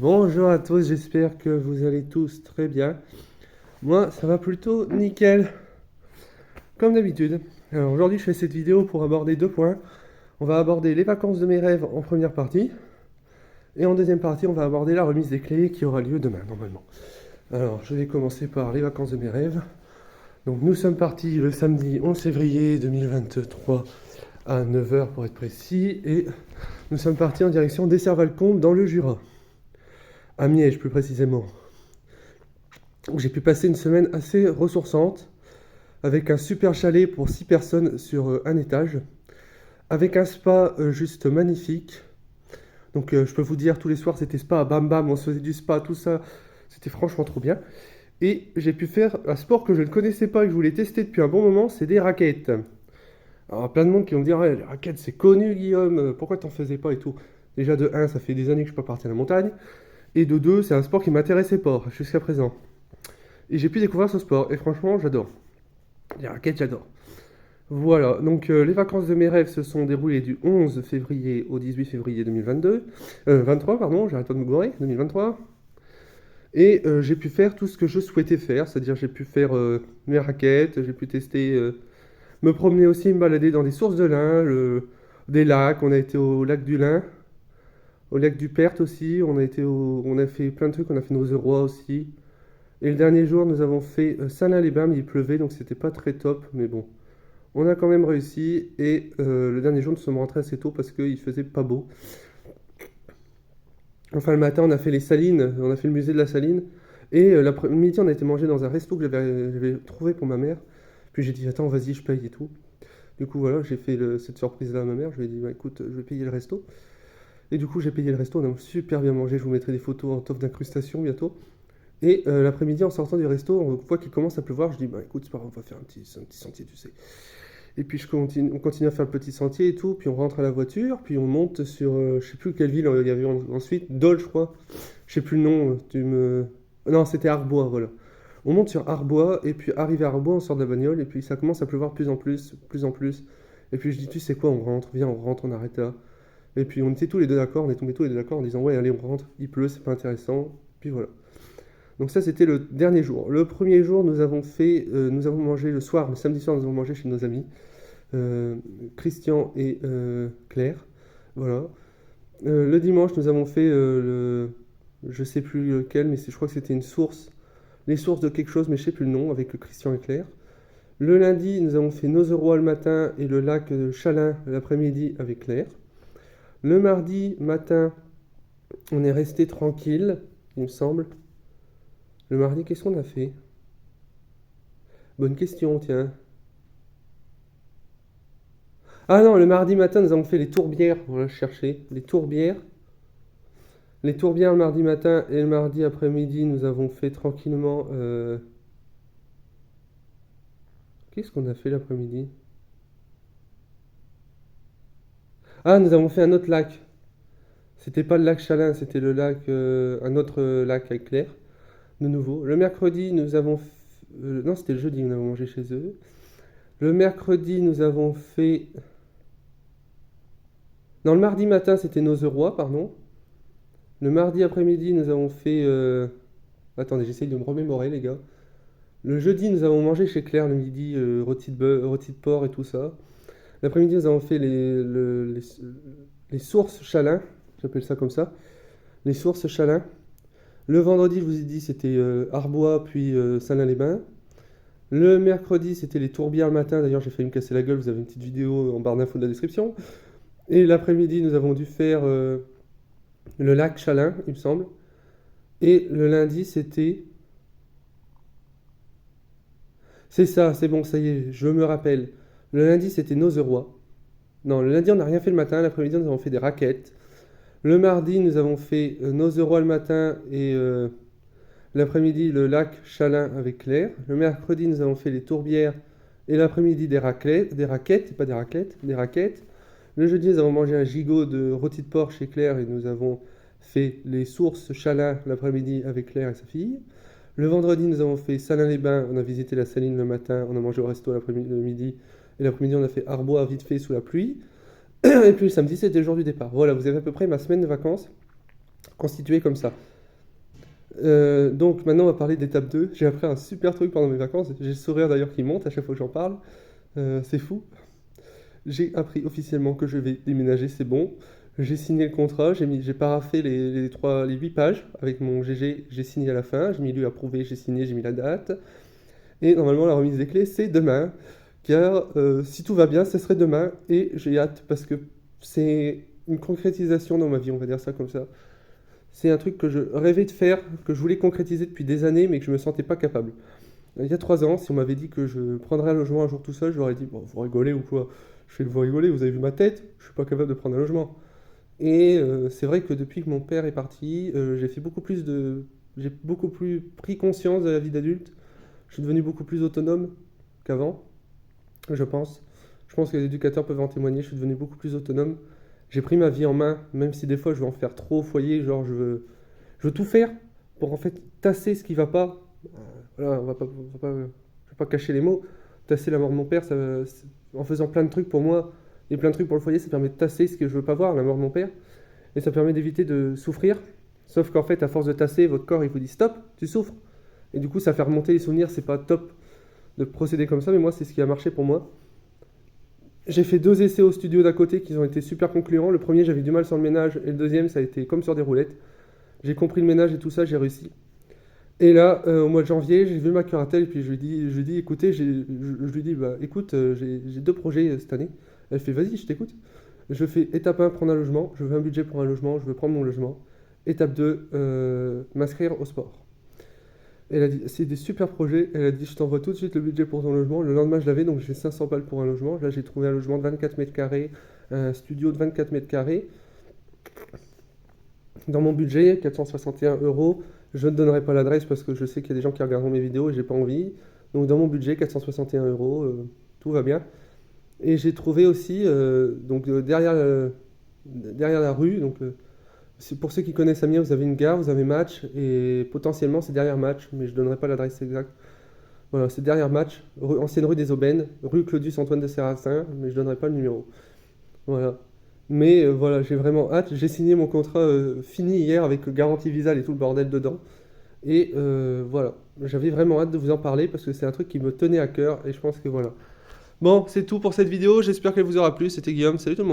Bonjour à tous, j'espère que vous allez tous très bien. Moi, ça va plutôt nickel, comme d'habitude. Alors aujourd'hui, je fais cette vidéo pour aborder deux points. On va aborder les vacances de mes rêves en première partie, et en deuxième partie, on va aborder la remise des clés qui aura lieu demain, normalement. Alors, je vais commencer par les vacances de mes rêves. Donc, nous sommes partis le samedi 11 février 2023 à 9 h pour être précis, et nous sommes partis en direction d'Esservalcombe dans le Jura, à Miège plus précisément. J'ai pu passer une semaine assez ressourçante, avec un super chalet pour 6 personnes sur un étage, avec un spa juste magnifique. Donc je peux vous dire, tous les soirs c'était spa, bam bam, on se faisait du spa, tout ça, c'était franchement trop bien. Et j'ai pu faire un sport que je ne connaissais pas et que je voulais tester depuis un bon moment, c'est des raquettes. Alors plein de monde qui vont me dire, ouais, les raquettes c'est connu Guillaume, pourquoi t'en faisais pas et tout. Déjà de un, ça fait des années que je suis pas parti à la montagne, et de deux, c'est un sport qui m'intéressait pas jusqu'à présent. Et j'ai pu découvrir ce sport, et franchement j'adore. Les raquettes j'adore. Voilà, donc les vacances de mes rêves se sont déroulées du 11 février au 18 février 2022, 23 pardon, j'arrête pas de me gourer, 2023. Et j'ai pu faire tout ce que je souhaitais faire, c'est-à-dire j'ai pu faire mes raquettes, j'ai pu tester, me promener aussi, me balader dans des sources de lin, des lacs, on a été au lac du Lin, au lac du Perth aussi, on a fait plein de trucs, on a fait nos Rois aussi. Et le dernier jour, nous avons fait Saint-Lin-les-Bains, mais il pleuvait, donc c'était pas très top, mais bon. On a quand même réussi et le dernier jour nous sommes rentrés assez tôt parce qu'il faisait pas beau. Enfin le matin on a fait les salines, on a fait le musée de la saline et l'après-midi on a été manger dans un resto que j'avais trouvé pour ma mère. Puis j'ai dit attends vas-y je paye et tout. Du coup voilà j'ai fait cette surprise là à ma mère, je lui ai dit bah, écoute je vais payer le resto. Et du coup j'ai payé le resto, on a super bien mangé, je vous mettrai des photos en top d'incrustation bientôt. Et l'après-midi en sortant du resto on voit qu'il commence à pleuvoir, je dis bah écoute c'est pas grave on va faire un petit sentier tu sais. Et puis on continue à faire le petit sentier et tout, puis on rentre à la voiture, puis on monte sur, je sais plus quelle ville il y avait ensuite, Dole je crois, je sais plus le nom, Non, c'était Arbois, voilà. On monte sur Arbois, et puis arrivé à Arbois, on sort de la bagnole, et puis ça commence à pleuvoir de plus en plus, plus en plus. Et puis je dis, tu sais quoi, on rentre, viens, on rentre, on arrête là. Et puis on était tous les deux d'accord, on est tombés tous les deux d'accord en disant, ouais, allez, on rentre, il pleut, c'est pas intéressant. Puis voilà. Donc ça, c'était le dernier jour. Le premier jour, nous avons mangé le soir, le samedi soir, nous avons mangé chez nos amis. euh, Christian et Claire. Voilà. Le dimanche, nous avons fait je sais plus lequel, mais je crois que c'était une source, les sources de quelque chose, mais je sais plus le nom, avec Christian et Claire. Le lundi, nous avons fait Nozeroy le matin et le lac Chalin l'après-midi avec Claire. Le mardi matin, on est resté tranquille, il me semble. Le mardi, qu'est-ce qu'on a fait? Bonne question, tiens. Ah non, le mardi matin, nous avons fait les tourbières. Voilà, je cherchais. Les tourbières. Les tourbières le mardi matin et le mardi après-midi, nous avons fait tranquillement. Qu'est-ce qu'on a fait l'après-midi? Ah, nous avons fait un autre lac. C'était pas le lac Chalin, c'était le lac, un autre lac avec Claire, de nouveau. Le mercredi, non, c'était le jeudi, nous avons mangé chez eux. Le mercredi, nous avons fait. Non, le mardi matin, c'était Nozeroy, pardon. Le mardi après-midi, nous avons fait. Attendez, j'essaye de me remémorer, les gars. Le jeudi, nous avons mangé chez Claire le midi, rôti de porc et tout ça. L'après-midi, nous avons fait les sources Chalin, j'appelle ça comme ça, les sources Chalin. Le vendredi, je vous ai dit, c'était Arbois, puis Salins-les-Bains. Le mercredi, c'était les tourbières le matin. D'ailleurs, j'ai failli me casser la gueule, vous avez une petite vidéo en barre d'infos de la description. Et l'après-midi, nous avons dû faire le lac Chalin, il me semble. Et le lundi, c'était. C'est ça, c'est bon, ça y est, je me rappelle. Le lundi, c'était Nozeroy. Non, le lundi, on n'a rien fait le matin. L'après-midi, nous avons fait des raquettes. Le mardi, nous avons fait Nozeroy le matin et l'après-midi, le lac Chalin avec Claire. Le mercredi, nous avons fait les tourbières et l'après-midi, des raquettes, pas des raclettes, des raquettes. Le jeudi, nous avons mangé un gigot de rôti de porc chez Claire et nous avons fait les sources Chalin l'après-midi avec Claire et sa fille. Le vendredi, nous avons fait Salins-les-Bains, on a visité la saline le matin, on a mangé au resto l'après-midi, le midi, et l'après-midi, on a fait Arbois vite fait sous la pluie. Et puis le samedi, c'était le jour du départ. Voilà, vous avez à peu près ma semaine de vacances. constitué comme ça. Donc maintenant on va parler d'étape 2. J'ai appris un super truc pendant mes vacances. J'ai le sourire d'ailleurs qui monte à chaque fois que j'en parle. C'est fou. J'ai appris officiellement que je vais déménager, c'est bon. J'ai signé le contrat, j'ai paraphé les 8 pages avec mon GG, j'ai signé à la fin, j'ai mis lui approuvé, j'ai signé, j'ai mis la date. Et normalement la remise des clés c'est demain, car si tout va bien, ce serait demain. Et j'ai hâte parce que c'est une concrétisation dans ma vie, on va dire ça comme ça. C'est un truc que je rêvais de faire, que je voulais concrétiser depuis des années, mais que je me sentais pas capable. Il y a 3 ans, si on m'avait dit que je prendrais un logement un jour tout seul, je leur ai dit, bon, vous rigolez ou quoi? Je fais, vous rigolez, vous avez vu ma tête? Je suis pas capable de prendre un logement. Et c'est vrai que depuis que mon père est parti, j'ai beaucoup plus pris conscience de la vie d'adulte. Je suis devenu beaucoup plus autonome qu'avant, je pense. Je pense que les éducateurs peuvent en témoigner, je suis devenu beaucoup plus autonome. J'ai pris ma vie en main, même si des fois je veux en faire trop au foyer, genre je veux tout faire pour en fait tasser ce qui va pas. Voilà, je vais pas cacher les mots. Tasser la mort de mon père, en faisant plein de trucs pour moi et plein de trucs pour le foyer, ça permet de tasser ce que je veux pas voir, la mort de mon père. Et ça permet d'éviter de souffrir. Sauf qu'en fait, à force de tasser, votre corps il vous dit stop, tu souffres. Et du coup, ça fait remonter les souvenirs, c'est pas top de procéder comme ça, mais moi, c'est ce qui a marché pour moi. J'ai fait 2 essais au studio d'à côté qui ont été super concluants. Le premier, j'avais du mal sur le ménage, et le deuxième, ça a été comme sur des roulettes. J'ai compris le ménage et tout ça, j'ai réussi. Et là, au mois de janvier, j'ai vu ma curatelle et puis je lui dis écoutez, je lui dis, bah écoute, j'ai 2 projets cette année. Elle fait, vas-y, je t'écoute. Je fais étape 1, prendre un logement. Je veux un budget pour un logement, je veux prendre mon logement. Étape 2, m'inscrire au sport. Elle a dit, c'est des super projets. Elle a dit, je t'envoie tout de suite le budget pour ton logement. Le lendemain, je l'avais, donc j'ai 500 balles pour un logement. Là, j'ai trouvé un logement de 24 mètres carrés, un studio de 24 mètres carrés. Dans mon budget, 461 euros. Je ne donnerai pas l'adresse parce que je sais qu'il y a des gens qui regarderont mes vidéos et j'ai pas envie. Donc dans mon budget, 461 euros, tout va bien. Et j'ai trouvé aussi, derrière la rue, pour ceux qui connaissent Amiens, vous avez une gare, vous avez Match, et potentiellement c'est derrière Match, mais je ne donnerai pas l'adresse exacte. Voilà, c'est derrière Match, ancienne rue des Aubaines, rue Claudius Antoine de Serrassin, mais je ne donnerai pas le numéro. Voilà. Mais voilà, j'ai vraiment hâte. J'ai signé mon contrat fini hier avec garantie Visal et tout le bordel dedans. Et voilà, j'avais vraiment hâte de vous en parler parce que c'est un truc qui me tenait à cœur et je pense que voilà. Bon, c'est tout pour cette vidéo, j'espère qu'elle vous aura plu. C'était Guillaume, salut tout le monde.